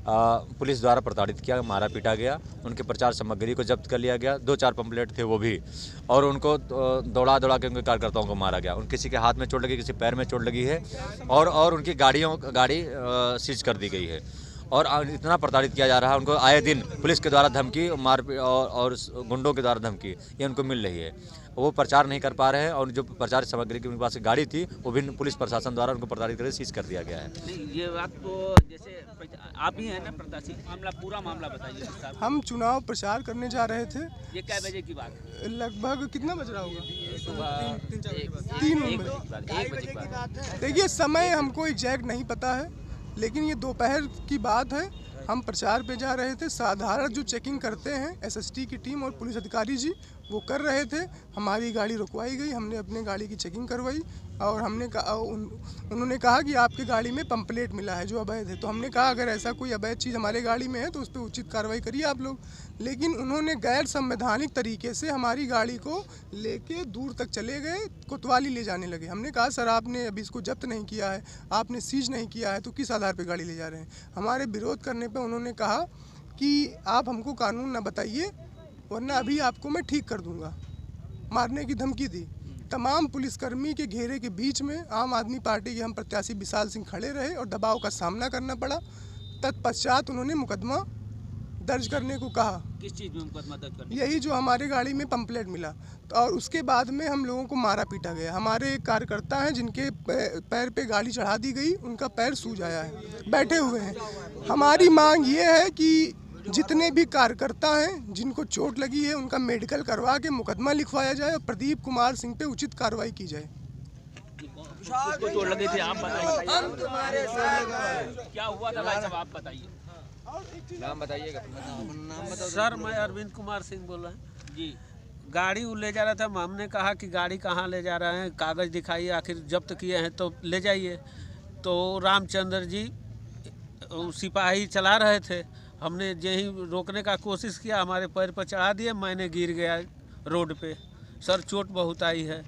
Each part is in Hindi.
पुलिस द्वारा प्रताड़ित किया, मारा पीटा गया। उनके प्रचार सामग्री को जब्त कर लिया गया, 2-4 पंपलेट थे वो भी, और उनको दौड़ा के उनके कार्यकर्ताओं को मारा गया। किसी के हाथ में चोट लगी, किसी पैर में चोट लगी है, और उनकी गाड़ी सीज कर दी गई है। और इतना प्रताड़ित किया जा रहा है, उनको आए दिन पुलिस के द्वारा धमकी, मारपीट और गुंडों के द्वारा धमकी ये उनको मिल रही है। वो प्रचार नहीं कर पा रहे हैं, और जो प्रचार सामग्री की उनके पास गाड़ी थी वो भी पुलिस प्रशासन द्वारा उनको प्रताड़ित करके सीज कर दिया गया है। नहीं, ये बात तो जैसे आप ही हैं ना प्रत्याशी, पूरा मामला बताइए। हम चुनाव प्रचार करने जा रहे थे। ये क्या बजे की बात है? लगभग कितना बज रहा होगा? 3 बजे की बात। देखिए, समय हमको एग्जैक्ट नहीं पता है, लेकिन ये दोपहर की बात है। हम प्रचार पे जा रहे थे। साधारण जो चेकिंग करते हैं एसएसटी की टीम और पुलिस अधिकारी जी वो कर रहे थे। हमारी गाड़ी रुकवाई गई, हमने अपने गाड़ी की चेकिंग करवाई, और हमने कहा उन्होंने कहा कि आपके गाड़ी में पंपलेट मिला है जो अवैध है। तो हमने कहा अगर ऐसा कोई अवैध चीज़ हमारे गाड़ी में है तो उस पर उचित कार्रवाई करिए आप लोग। लेकिन उन्होंने गैर संवैधानिक तरीके से हमारी गाड़ी को लेके दूर तक चले गए, कोतवाली ले जाने लगे। हमने कहा सर आपने अभी इसको जब्त नहीं किया है, आपने सीज नहीं किया है, तो किस आधार पर गाड़ी ले जा रहे हैं? हमारे विरोध करने पर उन्होंने कहा कि आप हमको कानून ना बताइए, वरना अभी आपको मैं ठीक कर दूंगा। मारने की धमकी दी। तमाम पुलिसकर्मी के घेरे के बीच में आम आदमी पार्टी के हम प्रत्याशी विशाल सिंह खड़े रहे और दबाव का सामना करना पड़ा। तत्पश्चात उन्होंने मुकदमा दर्ज करने को कहा। किस चीज़ में मुकदमा दर्ज करने? यही जो हमारे गाड़ी में पंपलेट मिला, और उसके बाद में हम लोगों को मारा पीटा गया। हमारे एक कार्यकर्ता हैं जिनके पैर पे गाड़ी चढ़ा दी गई, उनका पैर सूज आया है, बैठे हुए हैं। हमारी मांग ये है कि जितने भी कार्यकर्ता हैं जिनको चोट लगी है उनका मेडिकल करवा के मुकदमा लिखवाया जाए और प्रदीप कुमार सिंह पे उचित कार्रवाई की जाए। किसको चोट लगी थी आप बताइए। हम तुम्हारे साथ क्या हुआ था भाई साहब आप बताइए। नाम बताइएगा। सर मैं अरविंद कुमार सिंह बोल रहा हूँ जी। गाड़ी वो ले जा रहा था, हमने कहा कि गाड़ी कहाँ ले जा रहे हैं, कागज़ दिखाइए, आखिर जब्त किए हैं तो ले जाइए। तो रामचंद्र जी सिपाही चला रहे थे, हमने यही रोकने का कोशिश किया, हमारे पैर पर चढ़ा दिए, मैंने गिर गया रोड पे। सर चोट बहुत आई है।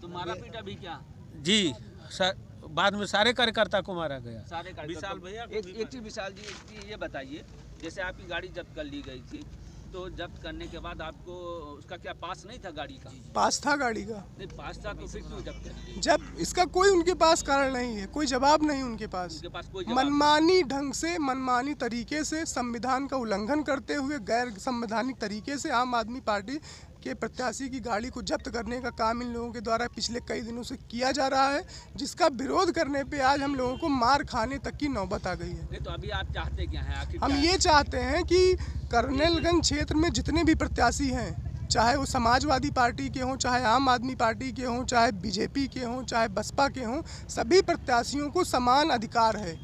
तो मारा पीटा भी क्या? जी सर, बाद में सारे कार्यकर्ता को मारा गया। सारे विशाल भैया एक चीज विशाल जी, एक चीज ये बताइए, जैसे आपकी गाड़ी जब्त कर ली गई थी, तो जब्त करने के बाद आपको उसका क्या पास नहीं था गाड़ी का? पास था गाड़ी का। नहीं पास था तो फिर क्यों जब्त कर ली? जब इसका कोई उनके पास कारण नहीं है, कोई जवाब नहीं उनके पास। उनके पास कोई जवाब मनमानी ढंग से, मनमानी तरीके से, संविधान का उल्लंघन करते हुए गैर संवैधानिक तरीके से आम आदमी पार्टी के प्रत्याशी की गाड़ी को जब्त करने का काम इन लोगों के द्वारा पिछले कई दिनों से किया जा रहा है, जिसका विरोध करने पे आज हम लोगों को मार खाने तक की नौबत आ गई है। नहीं तो अभी आप चाहते क्या हैं आखिर? हम ये चाहते हैं कि कर्नलगंज क्षेत्र में जितने भी प्रत्याशी हैं, चाहे वो समाजवादी पार्टी के हों, चाहे आम आदमी पार्टी के हों, चाहे बीजेपी के हों, चाहे बसपा के हों, सभी प्रत्याशियों को समान अधिकार है।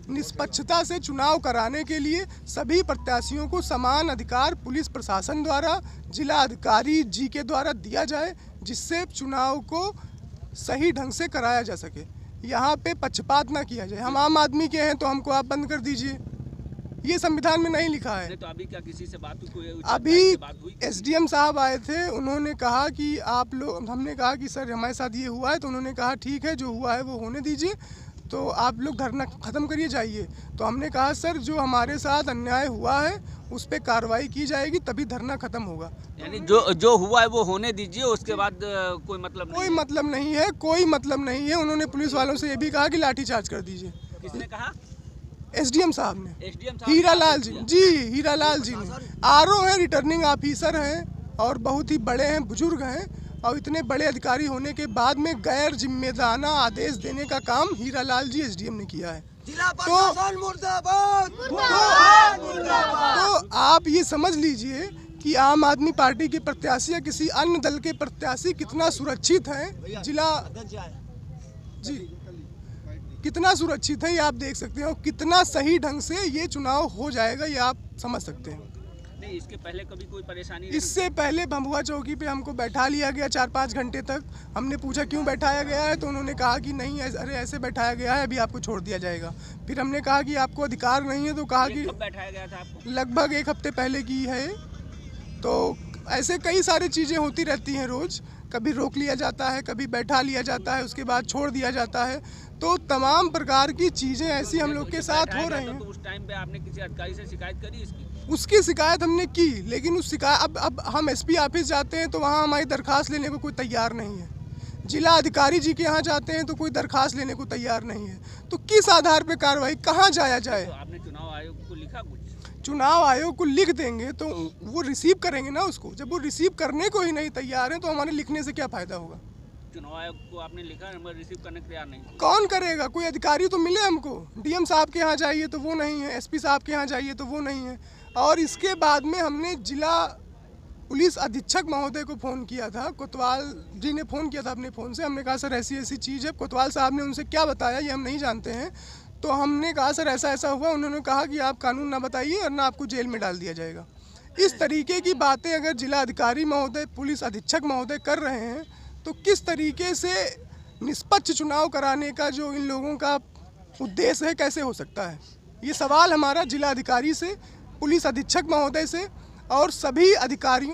निष्पक्षता से चुनाव कराने के लिए सभी प्रत्याशियों को समान अधिकार पुलिस प्रशासन द्वारा, जिला अधिकारी जी के द्वारा दिया जाए, जिससे चुनाव को सही ढंग से कराया जा सके। यहाँ पे पक्षपात ना किया जाए। हम आम आदमी के हैं तो हमको आप बंद कर दीजिए, ये संविधान में नहीं लिखा है। नहीं तो अभी क्या किसी से बात हुई? अभी एसडीएम साहब आए थे, उन्होंने कहा कि आप लोग, हमने कहा कि सर हमारे साथ ये हुआ है, तो उन्होंने कहा ठीक है जो हुआ है वो होने दीजिए, तो आप लोग धरना ख़त्म करिए जाइए। तो हमने कहा सर जो हमारे साथ अन्याय हुआ है उस पर कार्रवाई की जाएगी, तभी धरना ख़त्म होगा। यानी जो हुआ है वो होने दीजिए, उसके बाद कोई मतलब कोई मतलब नहीं है, कोई मतलब नहीं है। उन्होंने पुलिस वालों से ये भी कहा कि लाठीचार्ज कर दीजिए। किसने कहा? एसडीएम साहब ने। एसडीएम साहब? हीरालाल जी, हीरालाल जी ने। आरओ हैं, रिटर्निंग ऑफिसर हैं और बहुत ही बड़े हैं, बुजुर्ग हैं, और इतने बड़े अधिकारी होने के बाद में गैर जिम्मेदाराना आदेश देने का काम हीरालाल जी एसडीएम ने किया है। तो आप ये समझ लीजिए कि आम आदमी पार्टी के प्रत्याशी या किसी अन्य दल के प्रत्याशी कितना सुरक्षित हैं, जिला जी कितना सुरक्षित है ये आप देख सकते हैं, और कितना सही ढंग से ये चुनाव हो जाएगा ये आप समझ सकते हैं। नहीं इसके पहले कभी कोई परेशानी? इससे पहले भभुआ चौकी पे हमको बैठा लिया गया 4-5 घंटे तक। हमने पूछा क्यों बैठाया गया है, तो उन्होंने कहा कि नहीं अरे ऐसे बैठाया गया है, अभी आपको छोड़ दिया जाएगा। फिर हमने कहा कि आपको अधिकार नहीं है, तो कहा कि कब बैठाया गया था आपको? लगभग 1 हफ्ते पहले की है। तो ऐसे कई सारी चीज़ें होती रहती हैं रोज़, कभी रोक लिया जाता है, कभी बैठा लिया जाता है, उसके बाद छोड़ दिया जाता है। तो तमाम प्रकार की चीज़ें ऐसी हम लोग के साथ हो रही हैं। तो उस टाइम पे आपने किसी अधिकारी से शिकायत करी इसकी? उसकी शिकायत हमने की, लेकिन उस शिकायत अब हम एसपी ऑफिस जाते हैं तो वहाँ हमारी दरख्वास्त लेने को कोई तैयार नहीं है। जिला अधिकारी जी के यहाँ जाते हैं तो कोई दरख्वास्त लेने को तैयार नहीं है। तो किस आधार पर कार्रवाई, कहाँ जाया जाए? तो आपने चुनाव आयोग को लिखा कुछ? चुनाव आयोग को लिख देंगे तो वो रिसीव करेंगे ना उसको। जब वो रिसीव करने को ही नहीं तैयार है तो हमारे लिखने से क्या फ़ायदा होगा? चुनाव आयोग को आपने लिखा, नंबर रिसीव करने के तैयार नहीं? कौन करेगा? कोई अधिकारी तो मिले हमको। डीएम साहब के यहाँ जाइए तो वो नहीं है, एसपी साहब के यहाँ जाइए तो वो नहीं है। और इसके बाद में हमने जिला पुलिस अधीक्षक महोदय को फ़ोन किया था, कोतवाल जी ने फ़ोन किया था अपने फ़ोन से। हमने कहा सर ऐसी ऐसी चीज़ है। कोतवाल साहब ने उनसे क्या बताया ये हम नहीं जानते हैं। तो हमने कहा सर ऐसा ऐसा हुआ। उन्होंने कहा कि आप कानून ना बताइए और ना आपको जेल में डाल दिया जाएगा। इस तरीके की बातें अगर जिला अधिकारी महोदय, पुलिस अधीक्षक महोदय कर रहे हैं तो किस तरीके से निष्पक्ष चुनाव कराने का जो इन लोगों का उद्देश्य है, कैसे हो सकता है? ये सवाल हमारा जिला अधिकारी से, पुलिस अधीक्षक महोदय से और सभी अधिकारियों